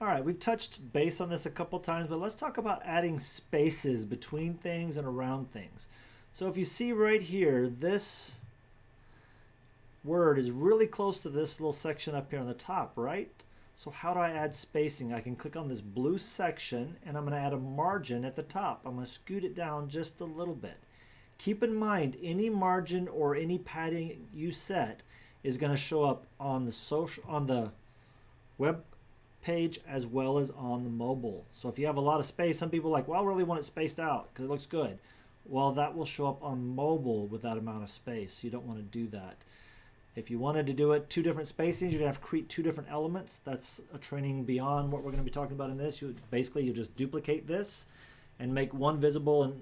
All right, we've touched base on this a couple times, but let's talk about adding spaces between things and around things. So if you see right here, this word is really close to this little section up here on the top, right? So how do I add spacing? I can click on this blue section and I'm going to add a margin at the top. I'm going to scoot it down just a little bit. Keep in mind, any margin or any padding you set is going to show up on the web page as well as on the mobile. So if you have a lot of space, some people are like, well, I really want it spaced out because it looks good. Well, that will show up on mobile with that amount of space. You don't want to do that. If you wanted to do it two different spacings, you're going to have to create two different elements. That's a training beyond what we're going to be talking about in this. You just duplicate this and make one visible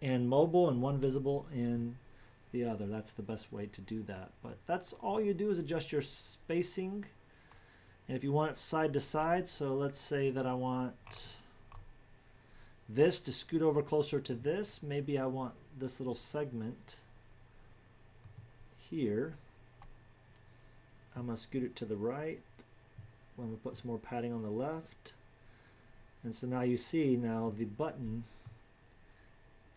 in mobile and one visible in the other. That's the best way to do that. But that's all you do is adjust your spacing. And if you want it side to side, so let's say that I want this to scoot over closer to this. Maybe I want this little segment here. I'm going to scoot it to the right. I'm going to put some more padding on the left. And so now you see now the button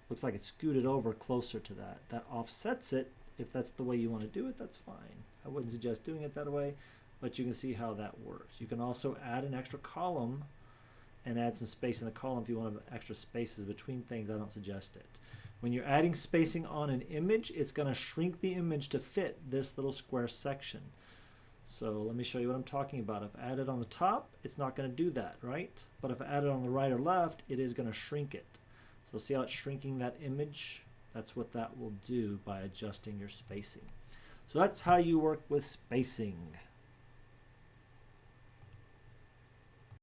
looks like it's scooted over closer to that. That offsets it. If that's the way you want to do it, that's fine. I wouldn't suggest doing it that way, but you can see how that works. You can also add an extra column and add some space in the column if you want to have extra spaces between things. I don't suggest it. When you're adding spacing on an image, it's going to shrink the image to fit this little square section. So let me show you what I'm talking about. If I add it on the top, it's not going to do that, right? But if I add it on the right or left, it is going to shrink it. So see how it's shrinking that image? That's what that will do by adjusting your spacing. So that's how you work with spacing.